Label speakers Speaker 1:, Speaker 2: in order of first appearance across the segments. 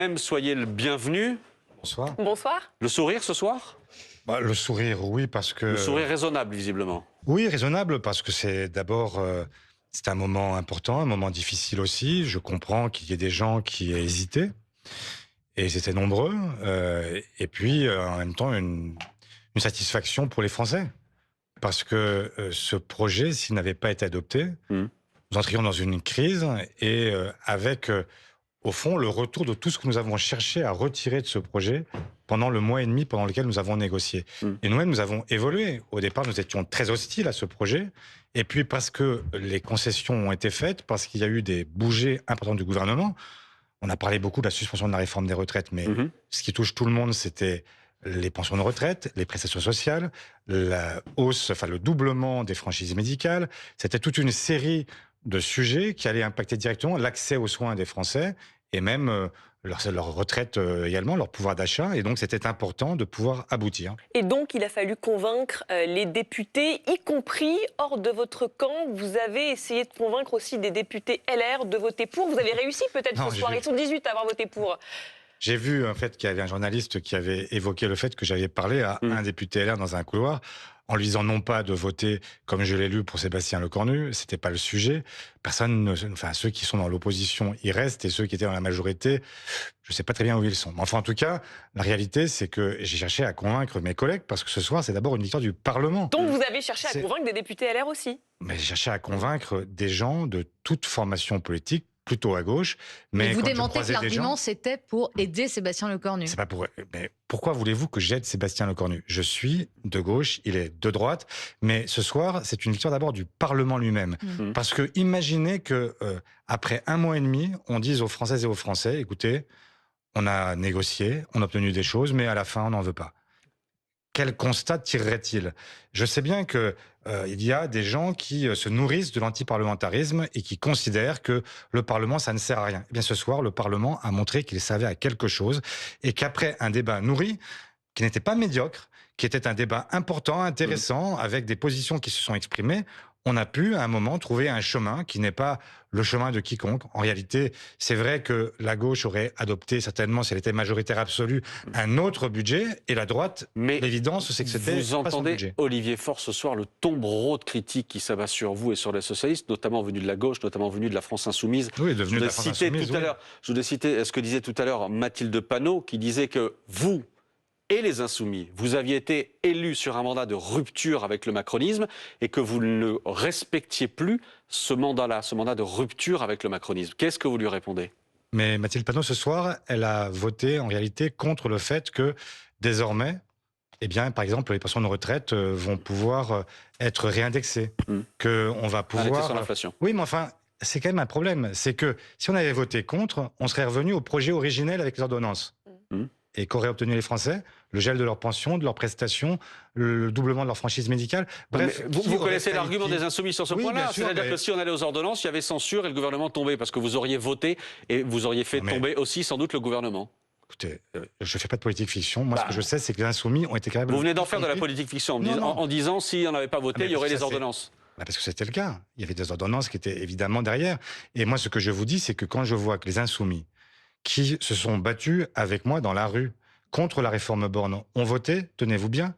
Speaker 1: Même soyez le bienvenu.
Speaker 2: Bonsoir.
Speaker 3: Bonsoir.
Speaker 1: Le sourire ce soir?
Speaker 2: Le sourire, oui, parce que...
Speaker 1: Le sourire raisonnable, visiblement.
Speaker 2: Oui, raisonnable, parce que c'est d'abord... c'est un moment important, un moment difficile aussi. Je comprends qu'il y ait des gens qui aient hésité, et ils étaient nombreux. Et puis, en même temps, une satisfaction pour les Français. Parce que ce projet, s'il n'avait pas été adopté, nous entrions dans une crise, et avec... au fond, le retour de tout ce que nous avons cherché à retirer de ce projet pendant le mois et demi pendant lequel nous avons négocié. Et nous-mêmes, nous avons évolué. Au départ, nous étions très hostiles à ce projet. Et puis, parce que les concessions ont été faites, parce qu'il y a eu des bougées importantes du gouvernement, on a parlé beaucoup de la suspension de la réforme des retraites, mais ce qui touche tout le monde, c'était les pensions de retraite, les prestations sociales, la hausse, enfin le doublement des franchises médicales. C'était toute une série de sujets qui allaient impacter directement l'accès aux soins des Français et même leur retraite également, leur pouvoir d'achat. Et donc, c'était important de pouvoir aboutir.
Speaker 3: Et donc, il a fallu convaincre les députés, y compris hors de votre camp. Vous avez essayé de convaincre aussi des députés LR de voter pour. Vous avez réussi peut-être ce soir. Ils sont 18 à avoir voté pour.
Speaker 2: J'ai vu en fait qu'il y avait un journaliste qui avait évoqué le fait que j'avais parlé à un député LR dans un couloir, en lui disant non pas de voter comme je l'ai lu pour Sébastien Lecornu, c'était pas le sujet. Personne, enfin ceux qui sont dans l'opposition, ils restent, et ceux qui étaient dans la majorité, je sais pas très bien où ils sont. Mais enfin, en tout cas, la réalité, c'est que j'ai cherché à convaincre mes collègues, parce que ce soir, c'est d'abord une victoire du Parlement.
Speaker 3: Donc vous avez cherché à convaincre des députés LR aussi?
Speaker 2: Mais j'ai cherché à convaincre des gens de toute formation politique, plutôt à gauche.
Speaker 4: Mais vous démentez que l'argument, c'était pour aider Sébastien Lecornu.
Speaker 2: C'est pas pour... Mais pourquoi voulez-vous que j'aide Sébastien Lecornu? Je suis de gauche, il est de droite. Mais ce soir, c'est une victoire d'abord du Parlement lui-même. Parce que imaginez que après un mois et demi, on dise aux Françaises et aux Français, écoutez, on a négocié, on a obtenu des choses, mais à la fin, on n'en veut pas. Quel constat tirerait-il? Je sais bien que il y a des gens qui se nourrissent de l'antiparlementarisme et qui considèrent que le Parlement, ça ne sert à rien. Eh bien, ce soir, le Parlement a montré qu'il servait à quelque chose, et qu'après un débat nourri, qui n'était pas médiocre, qui était un débat important, intéressant, avec des positions qui se sont exprimées, on a pu, à un moment, trouver un chemin qui n'est pas le chemin de quiconque. En réalité, c'est vrai que la gauche aurait adopté, certainement, si elle était majoritaire absolue, un autre budget, et la droite, mais l'évidence, c'est que c'était pas son budget.
Speaker 1: Vous entendez, Olivier Faure, ce soir, le tombereau de critiques qui s'abat sur vous et sur les socialistes, notamment venus de la gauche, notamment venus de la France Insoumise.
Speaker 2: Oui, devenu de la France Insoumise, oui.
Speaker 1: Je voudrais citer ce que disait tout à l'heure Mathilde Panot, qui disait que vous et les Insoumis, vous aviez été élus sur un mandat de rupture avec le macronisme, et que vous ne respectiez plus ce mandat-là, ce mandat de rupture avec le macronisme. Qu'est-ce que vous lui répondez?
Speaker 2: Mais Mathilde Panot, ce soir, elle a voté en réalité contre le fait que désormais, eh bien, par exemple, les pensions de retraite vont pouvoir être réindexées, qu'on va pouvoir...
Speaker 1: Indexées sur l'inflation.
Speaker 2: Oui, mais enfin, c'est quand même un problème. C'est que si on avait voté contre, on serait revenu au projet originel avec les ordonnances. Et qu'auraient obtenu les Français? Le gel de leurs pensions, de leurs prestations, le doublement de leur franchise médicale. Bref,
Speaker 1: vous connaissez l'argument des Insoumis sur ce point-là. C'est-à-dire que si on allait aux ordonnances, il y avait censure et le gouvernement tombait, parce que vous auriez voté et vous auriez fait tomber aussi sans doute le gouvernement.
Speaker 2: Écoutez, je ne fais pas de politique fiction. Moi, ce que je sais, c'est que les Insoumis ont été capables...
Speaker 1: Vous venez d'en faire de la politique fiction en disant si on n'avait pas voté, il y aurait les ordonnances.
Speaker 2: Parce que c'était le cas. Il y avait des ordonnances qui étaient évidemment derrière. Et moi, ce que je vous dis, c'est que quand je vois que les Insoumis, qui se sont battus avec moi dans la rue contre la réforme Borne, ont voté, tenez-vous bien,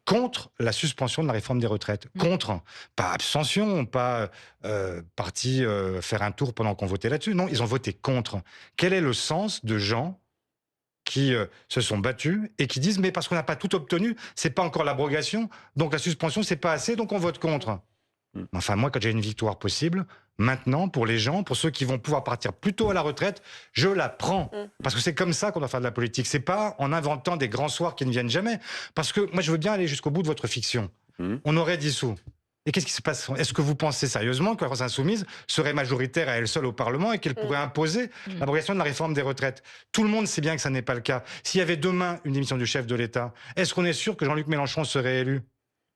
Speaker 2: contre la suspension de la réforme des retraites. Contre. Pas abstention, pas parti faire un tour pendant qu'on votait là-dessus. Non, ils ont voté contre. Quel est le sens de gens qui se sont battus et qui disent « mais parce qu'on n'a pas tout obtenu, c'est pas encore l'abrogation, donc la suspension, c'est pas assez, donc on vote contre ». Enfin, moi, quand j'ai une victoire possible, maintenant, pour les gens, pour ceux qui vont pouvoir partir plus tôt à la retraite, je la prends. Parce que c'est comme ça qu'on doit faire de la politique. C'est pas en inventant des grands soirs qui ne viennent jamais. Parce que moi, je veux bien aller jusqu'au bout de votre fiction. On aurait dissous. Et qu'est-ce qui se passe? Est-ce que vous pensez sérieusement que la France Insoumise serait majoritaire à elle seule au Parlement et qu'elle pourrait imposer l'abrogation de la réforme des retraites? Tout le monde sait bien que ça n'est pas le cas. S'il y avait demain une démission du chef de l'État, est-ce qu'on est sûr que Jean-Luc Mélenchon serait élu?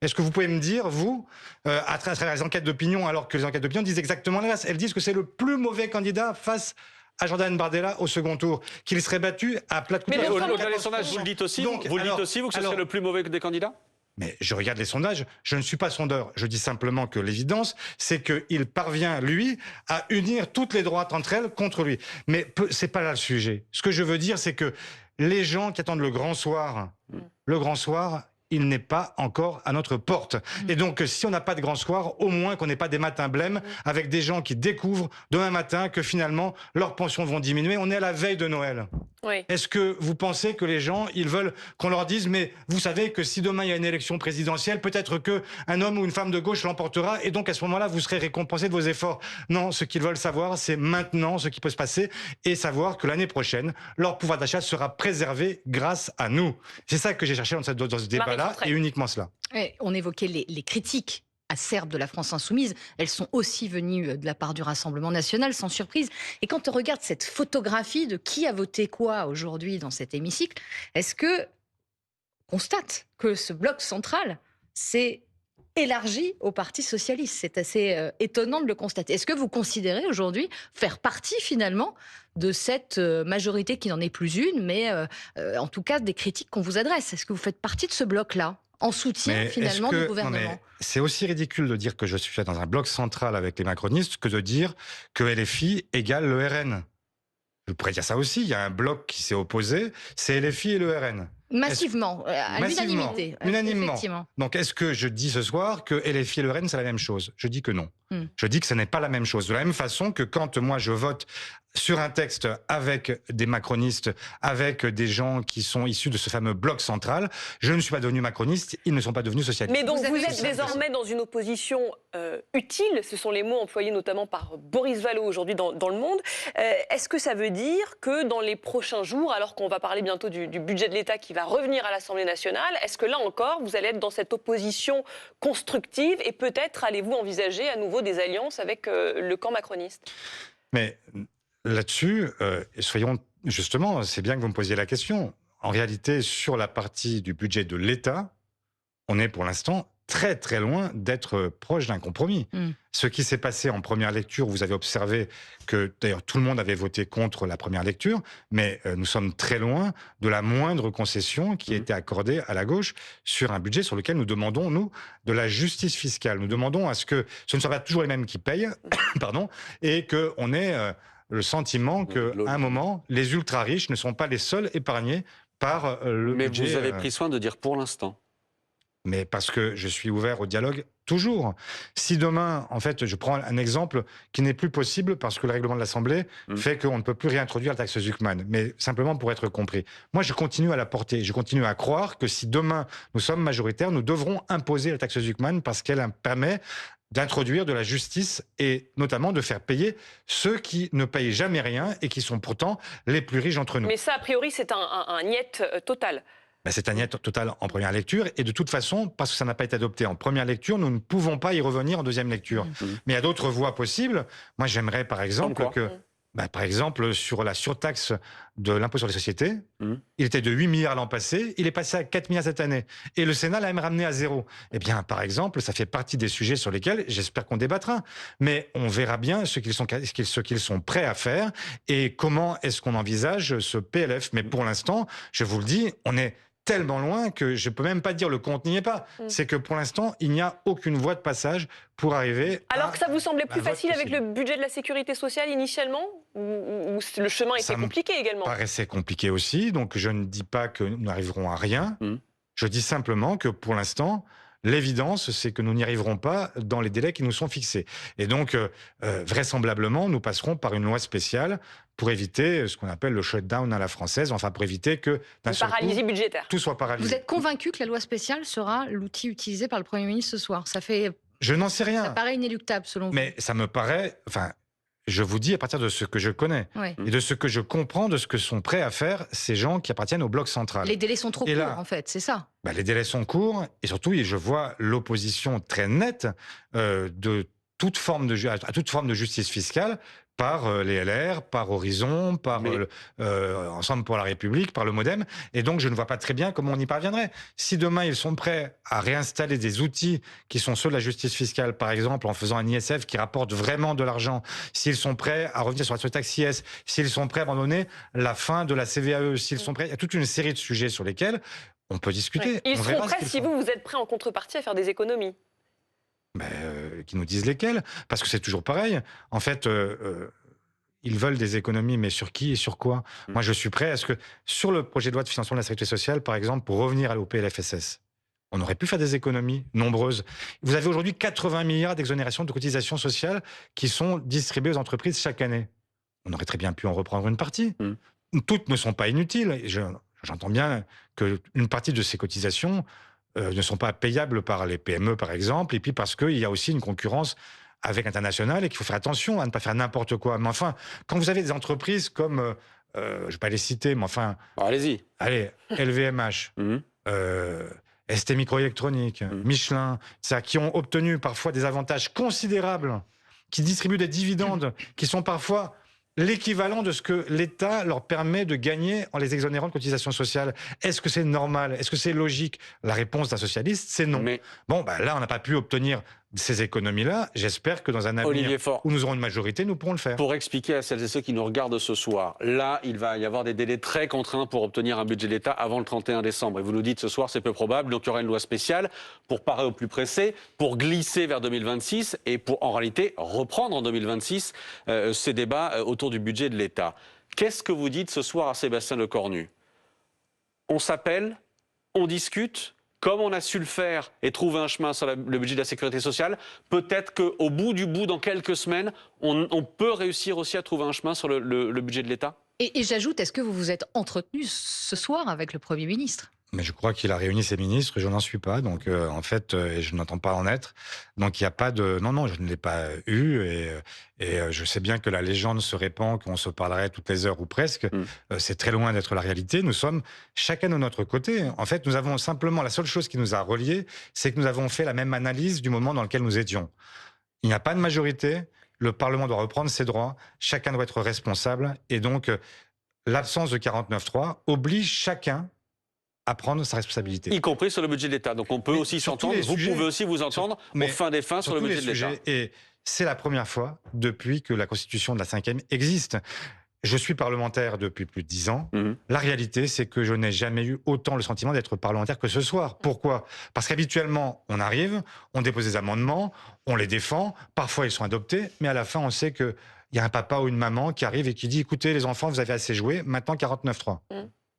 Speaker 2: Est-ce que vous pouvez me dire, vous, à travers les enquêtes d'opinion, alors que les enquêtes d'opinion disent exactement l'inverse, elles disent que c'est le plus mauvais candidat face à Jordan Bardella au second tour, qu'il serait battu à plat de couture.
Speaker 1: Mais au-delà des sondages, vous le dites aussi, vous, que ce serait le plus mauvais des candidats?
Speaker 2: Mais je regarde les sondages, je ne suis pas sondeur. Je dis simplement que l'évidence, c'est qu'il parvient, lui, à unir toutes les droites entre elles contre lui. Mais c'est pas là le sujet. Ce que je veux dire, c'est que les gens qui attendent le grand soir, il n'est pas encore à notre porte. Et donc, si on n'a pas de grand soir, au moins qu'on n'ait pas des matins blêmes avec des gens qui découvrent demain matin que finalement, leurs pensions vont diminuer. On est à la veille de Noël. Oui. Est-ce que vous pensez que les gens, ils veulent qu'on leur dise, mais vous savez que si demain il y a une élection présidentielle, peut-être qu'un homme ou une femme de gauche l'emportera et donc à ce moment-là, vous serez récompensé de vos efforts. Non, ce qu'ils veulent savoir, c'est maintenant ce qui peut se passer et savoir que l'année prochaine, leur pouvoir d'achat sera préservé grâce à nous. C'est ça que j'ai cherché dans ce débat-là et uniquement cela.
Speaker 4: Et on évoquait les critiques acerbes de la France insoumise, elles sont aussi venues de la part du Rassemblement national, sans surprise. Et quand on regarde cette photographie de qui a voté quoi aujourd'hui dans cet hémicycle, est-ce que on constate que ce bloc central s'est élargi au Parti socialiste? C'est assez étonnant de le constater. Est-ce que vous considérez aujourd'hui faire partie finalement de cette majorité qui n'en est plus une, mais en tout cas des critiques qu'on vous adresse? Est-ce que vous faites partie de ce bloc-là en soutien finalement du gouvernement?
Speaker 2: C'est aussi ridicule de dire que je suis dans un bloc central avec les macronistes que de dire que LFI égale le RN. Je pourrais dire ça aussi, il y a un bloc qui s'est opposé, c'est LFI et le RN.
Speaker 4: Massivement, à l'unanimité.
Speaker 2: Unanimement. Donc est-ce que je dis ce soir que LFI et le RN c'est la même chose? Je dis que non. Je dis que ce n'est pas la même chose. De la même façon que quand moi je vote sur un texte avec des macronistes, avec des gens qui sont issus de ce fameux bloc central, je ne suis pas devenu macroniste, ils ne sont pas devenus socialistes.
Speaker 3: Mais donc vous êtes désormais dans une opposition utile, ce sont les mots employés notamment par Boris Vallaud aujourd'hui dans Le Monde. Est-ce que ça veut dire que dans les prochains jours, alors qu'on va parler bientôt du budget de l'État qui va revenir à l'Assemblée nationale, est-ce que là encore vous allez être dans cette opposition constructive et peut-être allez-vous envisager à nouveau des alliances avec le camp macroniste?
Speaker 2: Mais là-dessus, soyons justement, c'est bien que vous me posiez la question. En réalité, sur la partie du budget de l'État, on est pour l'instant très très loin d'être proche d'un compromis. Ce qui s'est passé en première lecture, vous avez observé que d'ailleurs tout le monde avait voté contre la première lecture, mais nous sommes très loin de la moindre concession qui a été accordée à la gauche sur un budget sur lequel nous demandons, nous, de la justice fiscale. Nous demandons à ce que ce ne soit pas toujours les mêmes qui payent, pardon, et qu'on ait le sentiment qu'à un moment, les ultra-riches ne sont pas les seuls épargnés par le budget.
Speaker 1: Mais vous avez pris soin de dire pour l'instant.
Speaker 2: Mais parce que je suis ouvert au dialogue toujours. Si demain, en fait, je prends un exemple qui n'est plus possible parce que le règlement de l'Assemblée fait qu'on ne peut plus réintroduire la taxe Zuckman, mais simplement pour être compris. Moi, je continue à la porter. Je continue à croire que si demain nous sommes majoritaires, nous devrons imposer la taxe Zuckman parce qu'elle permet d'introduire de la justice et notamment de faire payer ceux qui ne payent jamais rien et qui sont pourtant les plus riches d'entre nous.
Speaker 3: Mais ça, a priori, c'est un niet total.
Speaker 2: C'est un niet total en première lecture. Et de toute façon, parce que ça n'a pas été adopté en première lecture, nous ne pouvons pas y revenir en deuxième lecture. Mais il y a d'autres voies possibles. Moi, j'aimerais, par exemple, par exemple, sur la surtaxe de l'impôt sur les sociétés, il était de 8 milliards l'an passé, il est passé à 4 milliards cette année. Et le Sénat l'a même ramené à 0. Eh bien, par exemple, ça fait partie des sujets sur lesquels j'espère qu'on débattra. Mais on verra bien ce qu'ils sont prêts à faire et comment est-ce qu'on envisage ce PLF. Mais pour l'instant, je vous le dis, on est tellement loin que je peux même pas dire le compte n'y est pas. C'est que pour l'instant, il n'y a aucune voie de passage pour arriver
Speaker 3: Alors que ça vous semblait plus facile avec le budget de la sécurité sociale initialement ou le chemin était compliqué également?
Speaker 2: Ça me paraissait compliqué aussi, donc je ne dis pas que nous n'arriverons à rien. Je dis simplement que pour l'instant, l'évidence, c'est que nous n'y arriverons pas dans les délais qui nous sont fixés. Et donc, vraisemblablement, nous passerons par une loi spéciale pour éviter ce qu'on appelle le shutdown à la française, enfin pour éviter que d'un seul
Speaker 3: paralysie
Speaker 2: coup,
Speaker 3: budgétaire.
Speaker 2: Tout soit paralysé.
Speaker 4: Vous êtes convaincu que la loi spéciale sera l'outil utilisé par le Premier ministre ce soir? Ça fait...
Speaker 2: Je n'en sais rien.
Speaker 4: Ça paraît inéluctable selon vous.
Speaker 2: Mais ça me paraît... Enfin, je vous dis à partir de ce que je connais et de ce que je comprends de ce que sont prêts à faire ces gens qui appartiennent au bloc central.
Speaker 4: Les délais sont trop courts, en fait, c'est ça.
Speaker 2: Les délais sont courts et surtout, je vois l'opposition très nette de toute forme à toute forme de justice fiscale par les LR, par Horizon, par Ensemble pour la République, par le MoDem. Et donc, je ne vois pas très bien comment on y parviendrait. Si demain, ils sont prêts à réinstaller des outils qui sont ceux de la justice fiscale, par exemple, en faisant un ISF qui rapporte vraiment de l'argent, s'ils sont prêts à revenir sur la surtaxe IS, s'ils sont prêts à abandonner la fin de la CVAE, s'ils sont prêts... Il y a toute une série de sujets sur lesquels On peut discuter.
Speaker 3: Ils
Speaker 2: on
Speaker 3: seront
Speaker 2: verra ce
Speaker 3: prêts
Speaker 2: qu'ils
Speaker 3: si
Speaker 2: font.
Speaker 3: vous êtes prêt en contrepartie à faire des économies.
Speaker 2: Qui nous disent lesquels, parce que c'est toujours pareil. En fait, ils veulent des économies, mais sur qui et sur quoi? Moi, je suis prêt à ce que, sur le projet de loi de financement de la sécurité sociale, par exemple, pour revenir au PLFSS, on aurait pu faire des économies nombreuses. Vous avez aujourd'hui 80 milliards d'exonérations de cotisations sociales qui sont distribuées aux entreprises chaque année. On aurait très bien pu en reprendre une partie. Toutes ne sont pas inutiles. Et j'entends bien qu'une partie de ces cotisations ne sont pas payables par les PME, par exemple, et puis parce qu'il y a aussi une concurrence avec l'international et qu'il faut faire attention à ne pas faire n'importe quoi. Mais enfin, quand vous avez des entreprises comme, je ne vais pas les citer, mais enfin,
Speaker 1: Allez-y.
Speaker 2: allez, LVMH, ST Microélectronique, Michelin, ça, qui ont obtenu parfois des avantages considérables, qui distribuent des dividendes, qui sont parfois l'équivalent de ce que l'État leur permet de gagner en les exonérant de cotisations sociales. Est-ce que c'est normal? Est-ce que c'est logique? La réponse d'un socialiste, c'est non.
Speaker 1: Mais
Speaker 2: Bon, là, on n'a pas pu obtenir ces économies-là. J'espère que dans un avenir
Speaker 1: Olivier Faure,
Speaker 2: où nous aurons une majorité, nous pourrons le faire.
Speaker 1: pour expliquer à celles et ceux qui nous regardent ce soir, là, il va y avoir des délais très contraints pour obtenir un budget d'État avant le 31 décembre. Et vous nous dites ce soir, c'est peu probable, donc il y aura une loi spéciale pour parer au plus pressé, pour glisser vers 2026 et pour, en réalité, reprendre en 2026 ces débats autour du budget de l'État. Qu'est-ce que vous dites ce soir à Sébastien Lecornu? On s'appelle, on discute, comme on a su le faire et trouver un chemin sur le budget de la sécurité sociale, peut-être qu'au bout du bout, dans quelques semaines, on peut réussir aussi à trouver un chemin sur le budget de l'État?
Speaker 4: Et j'ajoute, est-ce que vous vous êtes entretenu ce soir avec le Premier ministre?
Speaker 2: Mais je crois qu'il a réuni ses ministres et je n'en suis pas. Donc, en fait, et je n'entends pas en être. Donc, il n'y a pas de... Non, je ne l'ai pas eu. Et je sais bien que la légende se répand, qu'on se parlerait toutes les heures ou presque. C'est très loin d'être la réalité. Nous sommes chacun de notre côté. En fait, nous avons simplement... La seule chose qui nous a reliés, c'est que nous avons fait la même analyse du moment dans lequel nous étions. Il n'y a pas de majorité. Le Parlement doit reprendre ses droits. Chacun doit être responsable. Et donc, l'absence de 49.3 oblige chacun à prendre sa responsabilité.
Speaker 1: Y compris sur le budget de l'État. Donc on peut
Speaker 2: Mais
Speaker 1: aussi
Speaker 2: sur tous
Speaker 1: s'entendre,
Speaker 2: les
Speaker 1: vous
Speaker 2: sujets,
Speaker 1: pouvez aussi vous entendre
Speaker 2: mais
Speaker 1: aux fins des fins sur le
Speaker 2: tous
Speaker 1: budget
Speaker 2: les
Speaker 1: de l'État.
Speaker 2: sujets. Et c'est la première fois depuis que la Constitution de la 5e existe. Je suis parlementaire depuis plus de 10 ans. La réalité, c'est que je n'ai jamais eu autant le sentiment d'être parlementaire que ce soir. Pourquoi? Parce qu'habituellement, on arrive, on dépose des amendements, on les défend, parfois ils sont adoptés, mais à la fin, on sait qu'il y a un papa ou une maman qui arrive et qui dit « Écoutez, les enfants, vous avez assez joué, maintenant 49.3 ».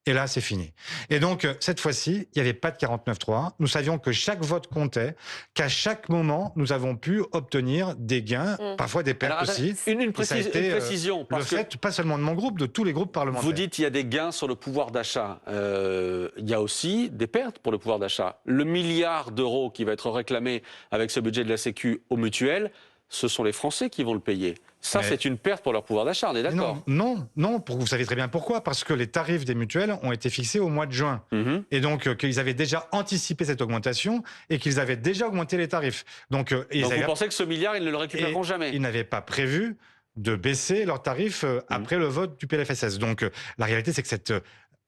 Speaker 2: Et là, c'est fini. Et donc, cette fois-ci, il n'y avait pas de 49.3. Nous savions que chaque vote comptait, qu'à chaque moment, nous avons pu obtenir des gains, parfois des pertes
Speaker 1: Alors,
Speaker 2: aussi.
Speaker 1: une
Speaker 2: Et ça a été,
Speaker 1: précision.
Speaker 2: le
Speaker 1: Parce que
Speaker 2: fait, pas seulement de mon groupe, de tous les groupes parlementaires.
Speaker 1: vous dites qu'il y a des gains sur le pouvoir d'achat. Il y a aussi des pertes pour le pouvoir d'achat. Le milliard d'euros qui va être réclamé avec ce budget de la Sécu aux mutuelles, ce sont les Français qui vont le payer. Ça, c'est une perte pour leur pouvoir d'achat, on est d'accord?
Speaker 2: Non, vous savez très bien pourquoi. Parce que les tarifs des mutuelles ont été fixés au mois de juin. Et donc, qu'ils avaient déjà anticipé cette augmentation et qu'ils avaient déjà augmenté les tarifs. Donc
Speaker 1: vous pensez que ce milliard, ils ne le récupéreront jamais?
Speaker 2: Ils n'avaient pas prévu de baisser leurs tarifs après le vote du PLFSS. Donc, la réalité, c'est que cette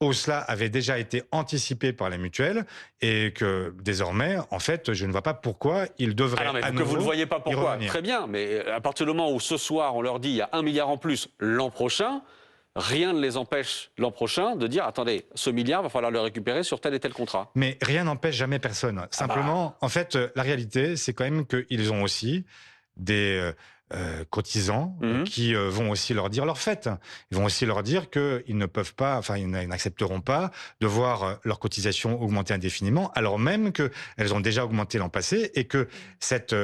Speaker 2: hausse-là avait déjà été anticipée par les mutuelles et que désormais, en fait, je ne vois pas pourquoi ils devraient
Speaker 1: que vous ne voyez pas pourquoi, très bien, mais à partir du moment où ce soir, on leur dit il y a 1 milliard en plus l'an prochain, rien ne les empêche l'an prochain de dire attendez, ce milliard, va falloir le récupérer sur tel et tel contrat.
Speaker 2: Mais rien n'empêche jamais personne. Simplement, en fait, la réalité, c'est quand même qu'ils ont aussi des cotisants qui vont aussi leur dire leur fait. Ils vont aussi leur dire qu'ils ne peuvent pas, enfin, ils n'accepteront pas de voir leurs cotisations augmenter indéfiniment, alors même qu'elles ont déjà augmenté l'an passé et que cette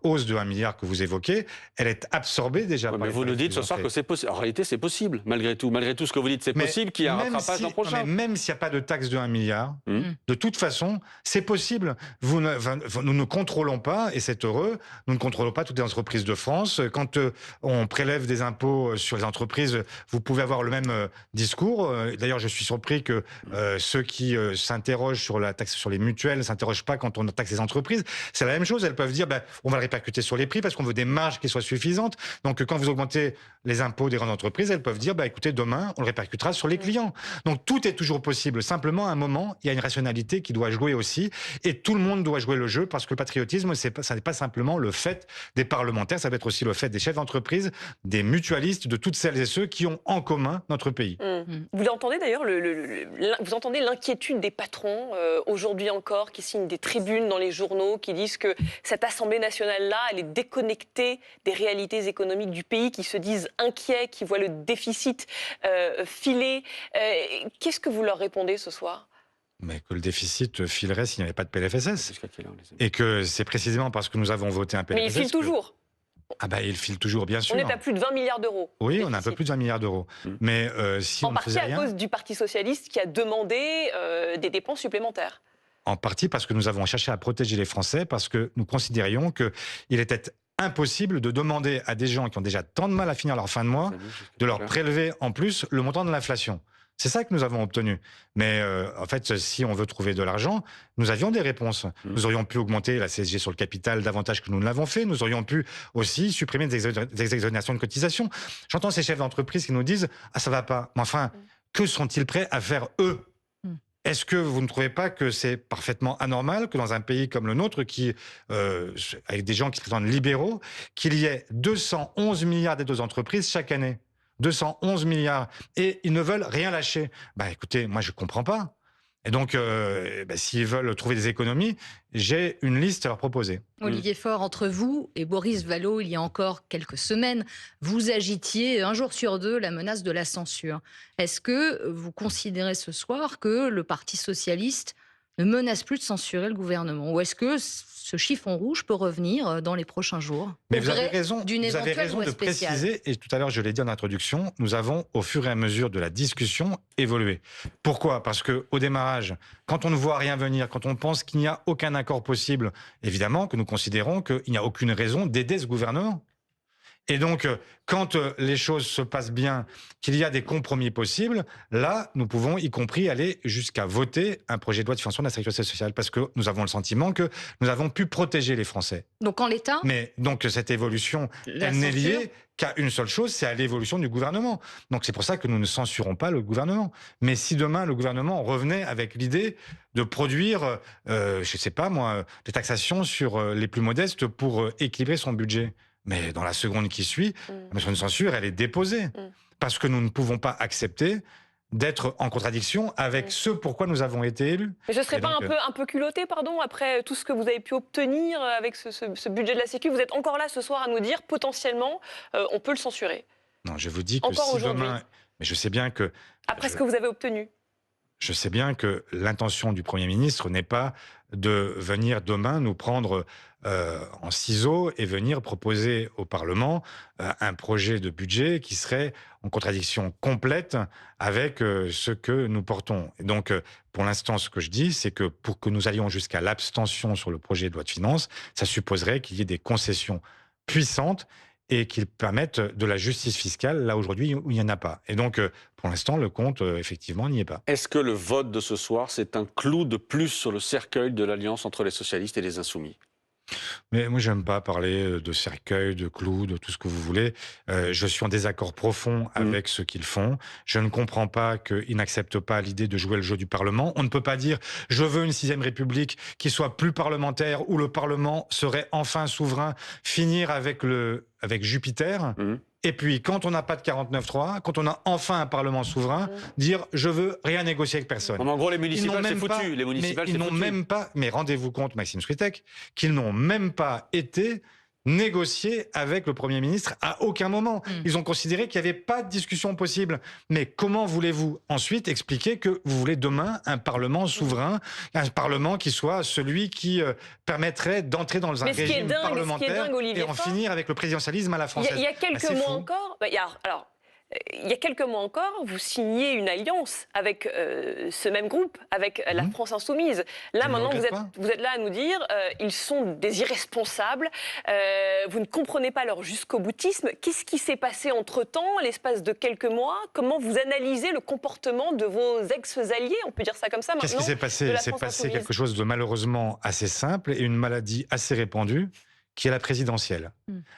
Speaker 2: hausse de 1 milliard que vous évoquez, elle est absorbée déjà.
Speaker 1: Mais vous nous dites ce soir que c'est possible. En réalité, c'est possible, malgré tout. Malgré tout ce que vous dites, c'est possible qu'il y ait un rattrapage l'an prochain.
Speaker 2: Mais même s'il n'y a pas de taxe de 1 milliard, de toute façon, c'est possible. Nous ne contrôlons pas, et c'est heureux, nous ne contrôlons pas toutes les entreprises de France. Quand on prélève des impôts sur les entreprises, vous pouvez avoir le même discours. D'ailleurs, je suis surpris que ceux qui s'interrogent sur la taxe sur les mutuelles ne s'interrogent pas quand on taxe les entreprises. C'est la même chose. Elles peuvent dire on va le répercuter sur les prix parce qu'on veut des marges qui soient suffisantes. Donc, quand vous augmentez les impôts des grandes entreprises, elles peuvent dire écoutez, demain, on le répercutera sur les clients. Donc, tout est toujours possible. Simplement, à un moment, il y a une rationalité qui doit jouer aussi. Et tout le monde doit jouer le jeu parce que le patriotisme, ça n'est pas simplement le fait des parlementaires, ça va être aussi aussi le fait des chefs d'entreprise, des mutualistes, de toutes celles et ceux qui ont en commun notre pays.
Speaker 3: Vous l'entendez d'ailleurs, vous entendez l'inquiétude des patrons aujourd'hui encore qui signent des tribunes dans les journaux, qui disent que cette Assemblée nationale-là, elle est déconnectée des réalités économiques du pays, qui se disent inquiets, qui voient le déficit filer. Qu'est-ce que vous leur répondez ce soir ?
Speaker 2: Mais que le déficit filerait s'il n'y avait pas de PLFSS.
Speaker 1: Jusqu'à quelle heure, les amis ?
Speaker 2: Et que c'est précisément parce que nous avons voté un PLFSS...
Speaker 3: Mais il file toujours.
Speaker 2: Ah bah il file toujours, bien sûr.
Speaker 3: On est à plus de 20 milliards d'euros.
Speaker 2: Oui, on a un peu plus de 20 milliards d'euros. Mais si on ne faisait rien...
Speaker 3: En partie à cause du Parti socialiste qui a demandé des dépenses supplémentaires.
Speaker 2: En partie parce que nous avons cherché à protéger les Français, parce que nous considérions qu'il était impossible de demander à des gens qui ont déjà tant de mal à finir leur fin de mois, de leur prélever en plus le montant de l'inflation. C'est ça que nous avons obtenu. Mais en fait, si on veut trouver de l'argent, nous avions des réponses. Nous aurions pu augmenter la CSG sur le capital davantage que nous ne l'avons fait. Nous aurions pu aussi supprimer des exonérations de cotisations. J'entends ces chefs d'entreprise qui nous disent « Ah, ça va pas ». Mais enfin, que sont-ils prêts à faire eux ? Est-ce que vous ne trouvez pas que c'est parfaitement anormal que dans un pays comme le nôtre, avec des gens qui se prétendent libéraux, qu'il y ait 211 milliards d'aides aux entreprises chaque année ? 211 milliards. Et ils ne veulent rien lâcher. Bah écoutez, moi je ne comprends pas. Et donc, s'ils veulent trouver des économies, j'ai une liste à leur proposer.
Speaker 4: Olivier Faure, entre vous et Boris Vallaud, il y a encore quelques semaines, vous agitiez un jour sur deux la menace de la censure. Est-ce que vous considérez ce soir que le Parti socialiste ne menace plus de censurer le gouvernement ? Ou est-ce que ce chiffon rouge peut revenir dans les prochains jours ?
Speaker 2: Mais vous avez raison de préciser, et tout à l'heure je l'ai dit en introduction, nous avons au fur et à mesure de la discussion évolué. Pourquoi ? Parce qu'au démarrage, quand on ne voit rien venir, quand on pense qu'il n'y a aucun accord possible, évidemment que nous considérons qu'il n'y a aucune raison d'aider ce gouvernement. Et donc, quand les choses se passent bien, qu'il y a des compromis possibles, là, nous pouvons y compris aller jusqu'à voter un projet de loi de financement de la sécurité sociale, parce que nous avons le sentiment que nous avons pu protéger les Français.
Speaker 4: Donc en l'état ?
Speaker 2: Mais donc cette évolution, elle n'est liée qu'à une seule chose, c'est à l'évolution du gouvernement. Donc c'est pour ça que nous ne censurons pas le gouvernement. Mais si demain le gouvernement revenait avec l'idée de produire, je ne sais pas moi, des taxations sur les plus modestes pour équilibrer son budget, mais dans la seconde qui suit, la motion de censure, elle est déposée. Parce que nous ne pouvons pas accepter d'être en contradiction avec ce pourquoi nous avons été élus.
Speaker 3: Mais je ne serais pas un peu culotté, pardon, après tout ce que vous avez pu obtenir avec ce budget de la Sécu. Vous êtes encore là ce soir à nous dire, potentiellement, on peut le censurer.
Speaker 2: Non, je vous dis que
Speaker 3: encore
Speaker 2: si demain... Mais je sais bien que...
Speaker 3: Après ce que vous avez obtenu.
Speaker 2: Je sais bien que l'intention du Premier ministre n'est pas de venir demain nous prendre en ciseaux et venir proposer au Parlement un projet de budget qui serait en contradiction complète avec ce que nous portons. Et donc, pour l'instant, ce que je dis, c'est que pour que nous allions jusqu'à l'abstention sur le projet de loi de finances, ça supposerait qu'il y ait des concessions puissantes et qu'ils permettent de la justice fiscale, là aujourd'hui où il n'y en a pas. Et donc, pour l'instant, le compte, effectivement, n'y est pas.
Speaker 1: Est-ce que le vote de ce soir, c'est un clou de plus sur le cercueil de l'alliance entre les socialistes et les insoumis ?
Speaker 2: Mais moi, j'aime pas parler de cercueil, de clous, de tout ce que vous voulez. Je suis en désaccord profond avec ce qu'ils font. Je ne comprends pas qu'ils n'acceptent pas l'idée de jouer le jeu du Parlement. On ne peut pas dire « je veux une 6e République qui soit plus parlementaire, où le Parlement serait enfin souverain, finir avec Jupiter ». Et puis, quand on n'a pas de 49.3, quand on a enfin un Parlement souverain, dire « je veux rien négocier avec personne ».
Speaker 1: En gros, les municipales, c'est foutu. Les municipales, c'est foutu.
Speaker 2: Mais rendez-vous compte, Maxime Switek, qu'ils n'ont même pas été négociés avec le Premier ministre à aucun moment. Ils ont considéré qu'il n'y avait pas de discussion possible. Mais comment voulez-vous ensuite expliquer que vous voulez demain un Parlement souverain, un Parlement qui soit celui qui permettrait d'entrer dans un régime parlementaire et en finir avec le présidentialisme à la française?
Speaker 3: Il y a quelques mois encore... il y a quelques mois encore, vous signez une alliance avec ce même groupe, avec la France Insoumise. Là, maintenant, vous êtes là à nous dire ils sont des irresponsables, vous ne comprenez pas leur jusqu'au-boutisme. Qu'est-ce qui s'est passé entre-temps, l'espace de quelques mois? Comment vous analysez le comportement de vos ex-alliés? On peut dire ça comme ça maintenant.
Speaker 2: Qu'est-ce qui s'est passé? Il s'est passé quelque chose de malheureusement assez simple et une maladie assez répandue, qui est la présidentielle,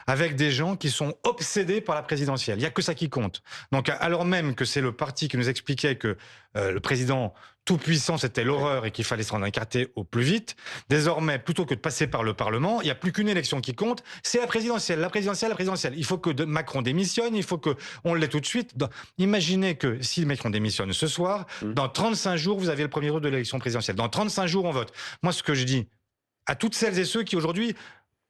Speaker 2: avec des gens qui sont obsédés par la présidentielle. Il n'y a que ça qui compte. Donc, alors même que c'est le parti qui nous expliquait que le président tout-puissant, c'était l'horreur et qu'il fallait s'en écarter au plus vite, désormais, plutôt que de passer par le Parlement, il n'y a plus qu'une élection qui compte, c'est la présidentielle, la présidentielle, la présidentielle. Il faut que Macron démissionne, il faut qu'on l'ait tout de suite. Imaginez que si Macron démissionne ce soir, dans 35 jours, vous avez le premier tour de l'élection présidentielle. Dans 35 jours, on vote. Moi, ce que je dis à toutes celles et ceux qui aujourd'hui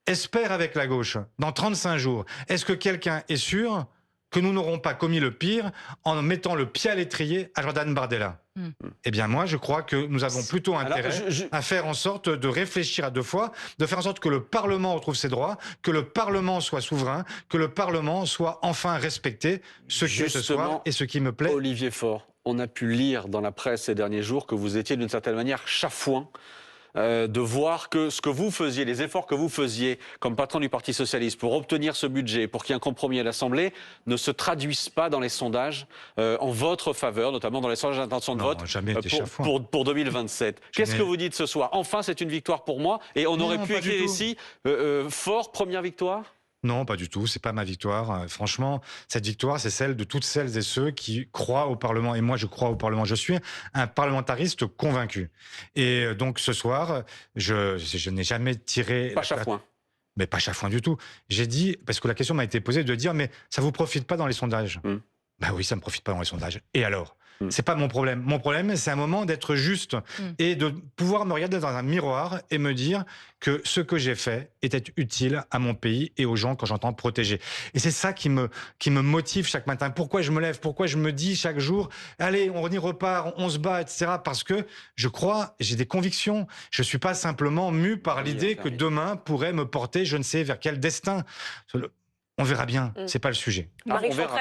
Speaker 2: espère avec la gauche, dans 35 jours, est-ce que quelqu'un est sûr que nous n'aurons pas commis le pire en mettant le pied à l'étrier à Jordan Bardella? Eh bien moi, je crois que nous avons plutôt intérêt à faire en sorte de réfléchir à deux fois, de faire en sorte que le Parlement retrouve ses droits, que le Parlement soit souverain, que le Parlement soit enfin respecté, ce qui est ce soir et ce qui me plaît.
Speaker 1: Olivier Faure, on a pu lire dans la presse ces derniers jours que vous étiez d'une certaine manière chafouin de voir que ce que vous faisiez, les efforts que vous faisiez comme patron du Parti Socialiste pour obtenir ce budget, pour qu'il y ait un compromis à l'Assemblée, ne se traduisent pas dans les sondages en votre faveur, notamment dans les sondages d'intention de vote pour 2027. Qu'est-ce que vous dites ce soir? Enfin, c'est une victoire pour moi et on aurait pu écrire ici Faure, première victoire?
Speaker 2: Non, pas du tout. C'est pas ma victoire. Franchement, cette victoire, c'est celle de toutes celles et ceux qui croient au Parlement. Et moi, je crois au Parlement. Je suis un parlementariste convaincu. Et donc, ce soir, je n'ai jamais tiré...
Speaker 1: Pas chafouin.
Speaker 2: Mais pas chafouin du tout. J'ai dit, parce que la question m'a été posée, de dire, mais ça vous profite pas dans les sondages? Ben oui, ça me profite pas dans les sondages. Et alors? C'est pas mon problème. Mon problème, c'est un moment d'être juste et de pouvoir me regarder dans un miroir et me dire que ce que j'ai fait était utile à mon pays et aux gens quand j'entends protéger. Et c'est ça qui me motive chaque matin. Pourquoi je me lève? Pourquoi je me dis chaque jour, allez, on y repart, on se bat, etc. Parce que je crois, j'ai des convictions. Je suis pas simplement mu par l'idée que demain pourrait me porter je ne sais vers quel destin. On verra bien, c'est pas le sujet.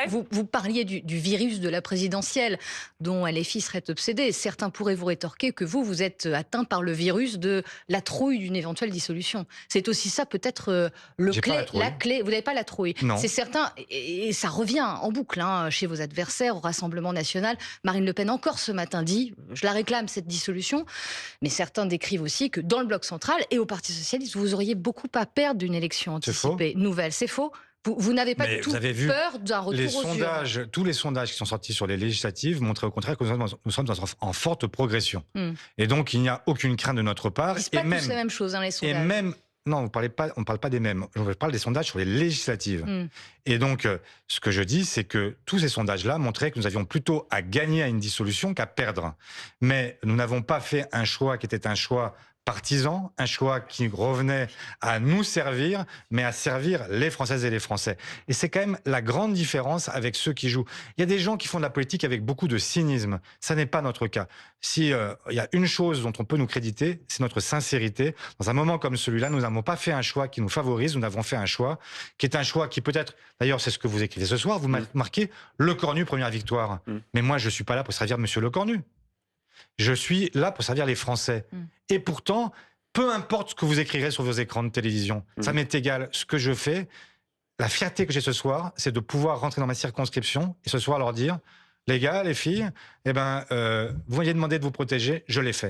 Speaker 4: Vous parliez du virus de la présidentielle dont LFI serait obsédé. Certains pourraient vous rétorquer que vous êtes atteint par le virus de la trouille d'une éventuelle dissolution. C'est aussi ça peut-être la clé. Vous n'avez pas la trouille. C'est certain, et ça revient en boucle chez vos adversaires au Rassemblement national. Marine Le Pen encore ce matin dit, je la réclame cette dissolution, mais certains décrivent aussi que dans le bloc central et au Parti socialiste, vous auriez beaucoup à perdre d'une élection anticipée nouvelle. C'est faux? Vous n'avez pas peur d'un retour aux urnes?
Speaker 2: Tous les sondages qui sont sortis sur les législatives montraient au contraire que nous sommes en forte progression. Et donc, il n'y a aucune crainte de notre part.
Speaker 4: C'est pas tous la même chose, les sondages.
Speaker 2: Et même, non, on ne parle pas des mêmes. Je parle des sondages sur les législatives. Et donc, ce que je dis, c'est que tous ces sondages-là montraient que nous avions plutôt à gagner à une dissolution qu'à perdre. Mais nous n'avons pas fait un choix qui était un choix partisan, un choix qui revenait à nous servir, mais à servir les Françaises et les Français. Et c'est quand même la grande différence avec ceux qui jouent. Il y a des gens qui font de la politique avec beaucoup de cynisme. Ça n'est pas notre cas. Si il y a une chose dont on peut nous créditer, c'est notre sincérité. Dans un moment comme celui-là, nous n'avons pas fait un choix qui nous favorise, nous avons fait un choix qui est un choix qui peut-être, d'ailleurs c'est ce que vous écrivez ce soir, vous marquez Le Cornu, première victoire. Mais moi je ne suis pas là pour servir Monsieur Le Cornu. Je suis là pour servir les Français. Et pourtant, peu importe ce que vous écrirez sur vos écrans de télévision, ça m'est égal. Ce que je fais, la fierté que j'ai ce soir, c'est de pouvoir rentrer dans ma circonscription et ce soir leur dire, les gars, les filles, vous m'aviez demandé de vous protéger, je l'ai fait.